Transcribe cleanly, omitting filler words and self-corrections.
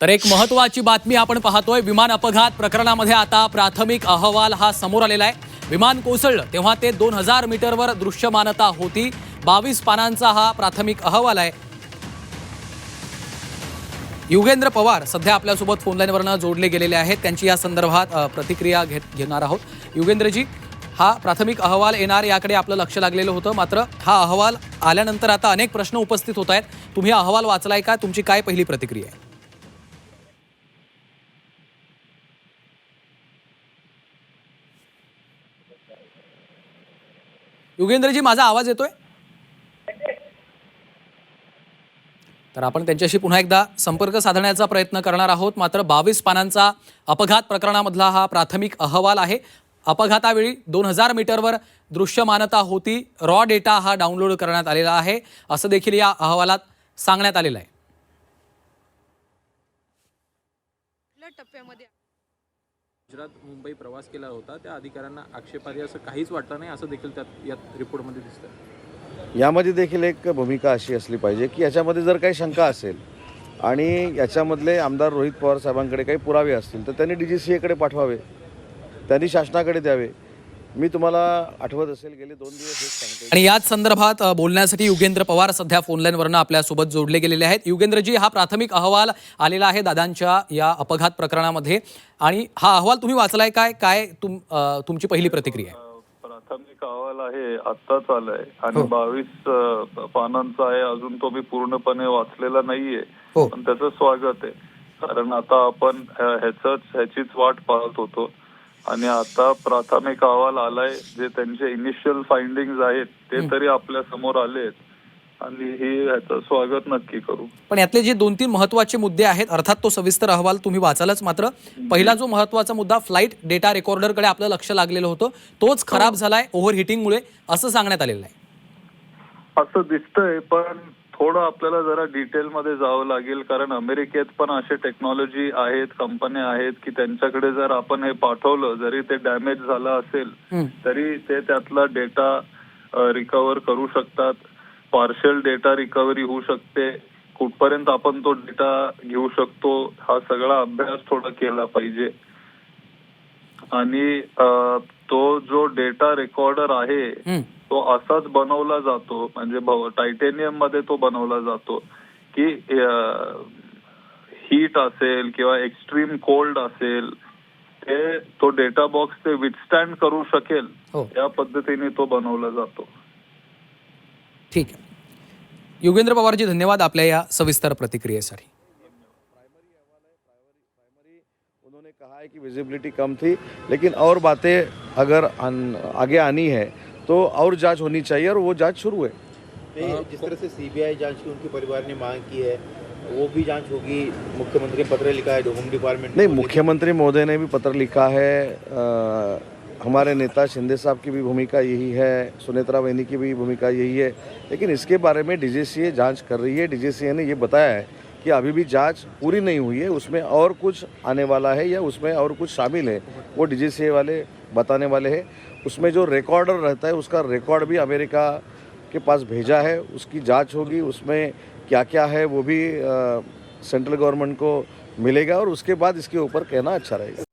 तर एक महत्त्वाची बातमी आपण पाहतोय। विमान अपघात प्रकरणामध्ये आता प्राथमिक अहवाल हा समोर आलेला आहे। विमान कोसळलं तेव्हा ते 2000 मीटरवर दृश्यमानता होती। 22 पानांचा हा प्राथमिक अहवाल आहे। युगेंद्र पवार सध्या आपल्यासोबत फोन लाईनवरनं जोडले गेलेले आहेत। त्यांची या संदर्भात प्रतिक्रिया घेणार आहोत। युगेंद्रजी, हा प्राथमिक अहवाल येणार याकडे आपलं लक्ष लागलेलं होतं, मात्र हा अहवाल आल्यानंतर आता अनेक प्रश्न उपस्थित होत आहेत। तुम्ही अहवाल वाचलाय का? तुमची काय पहिली प्रतिक्रिया आहे? युगेंद्रजी, माझा आवाज येतोय? तर आपण त्यांच्याशी पुन्हा एकदा संपर्क साधण्याचा प्रयत्न करणार आहोत। मात्र 22 पानांचा अपघात प्रकरणामधला हा प्राथमिक अहवाल आहे। अपघातावेळी 2000 मीटरवर दृश्यमानता होती। रॉ डेटा हा डाउनलोड करण्यात आलेला आहे, असं देखील या अहवालात सांगण्यात आलेलं आहे। गुजरात मुंबई प्रवास केला होता, त्या अधिकाऱ्यांना आक्षेपार्ह असं काहीच वाटलं नाही, असं देखील यात रिपोर्टमध्ये दिसतं। यामध्ये देखील एक भूमिका अशी असली पाहिजे की याच्यामध्ये जर काही शंका असेल आणि याच्यामधले आमदार रोहित पवार साहेबांकडे काही पुरावे असतील तर त्यांनी DGCA कडे पाठवावे, त्यांनी शासनाकडे द्यावे। मी तुम्हाला आठवत असेल गेले 2 दिवस हेच सांगतो। आणि याच संदर्भात बोलण्यासाठी युगेंद्र पवार सध्या फोन लाईनवरनं आपल्यासोबत जोडले गेलेले आहेत। युगेंद्रजी, हा प्राथमिक अहवाल आलेला आहे दादांच्या या अपघात प्रकरणामध्ये, आणि हा अहवाल तुम्ही वाचलाय काय? काय तुमची पहिली प्रतिक्रिया आहे? प्राथमिक अहवाल आहे, आत्ताच आलाय आणि 22 पानांचा आहे। अजून तो मी पूर्णपणे वाचलेला नाहीये, पण त्याचं स्वागत आहे, कारण आता आपण ह्याचीच वाट पाहत होतो आणि आता प्राथमिक अहवाल आलाय। जे त्यांचे इनिशियल फाइंडिंग्स आहेत ते तरी आपल्या समोर आलेत आणि ह्याचं स्वागत नक्की करू। पण यातले जे 2-3 महत्त्वाचे मुद्दे आहेत, अर्थात तो सविस्तर अहवाल तुम्ही वाचालच, मात्र पहिला जो महत्त्वाचा मुद्दा फ्लाइट डेटा रेकॉर्डरकडे आपलं लक्ष लागलेलं होतं, तोच खराब झालाय ओव्हरहिटिंगमुळे, असं सांगण्यात आलेलं आहे। असं दिसतंय, पण थोडं आपल्याला जरा डिटेलमध्ये जावं लागेल, कारण अमेरिकेत पण असे टेक्नॉलॉजी आहेत, कंपन्या आहेत की त्यांच्याकडे जर आपण हे पाठवलं, जरी ते डॅमेज झालं असेल तरी ते त्यातला डेटा रिकव्हर करू शकतात। पार्शल डेटा रिकव्हरी होऊ शकते, कुठपर्यंत आपण तो डेटा घेऊ शकतो हा सगळा अभ्यास थोडा केला पाहिजे। आणि तो जो डेटा रेकॉर्डर आहे तो असाच बनवला जातो, म्हणजे टायटेनियम मध्ये तो बनवला जातो की हीट असेल किंवा एक्स्ट्रीम कोल्ड असेल ते तो डेटा बॉक्स ते विथस्टँड करू शकेल, या पद्धतीने तो बनवला जातो। ठीक आहे युगेंद्र पवारजी, धन्यवाद आपल्या या सविस्तर प्रतिक्रियेसाठी। उन्होंने कहा है कि विजिबिलिटी कम थी, लेकिन और बातें अगर आगे आनी है तो और जांच होनी चाहिए, और वो जांच शुरू है। जिस तरह से CBI जांच की उनके परिवार ने मांग की है, वो भी जांच होगी। मुख्यमंत्री ने पत्र लिखा है, होम डिपार्टमेंट नहीं, मुख्यमंत्री महोदय ने भी पत्र लिखा है। हमारे नेता शिंदे साहब की भी भूमिका यही है, सुनेत्रा बहनी की भी भूमिका यही है, लेकिन इसके बारे में DGCA जांच कर रही है। DGCA ने ये बताया है कि अभी भी जांच पूरी नहीं हुई है, उसमें और कुछ आने वाला है या उसमें और कुछ शामिल है, वो DGCA वाले बताने वाले हैं। उसमें जो रिकॉर्डर रहता है उसका रिकॉर्ड भी अमेरिका के पास भेजा है, उसकी जांच होगी, उसमें क्या क्या है वो भी सेंट्रल गवर्नमेंट को मिलेगा, और उसके बाद इसके ऊपर कहना अच्छा रहेगा।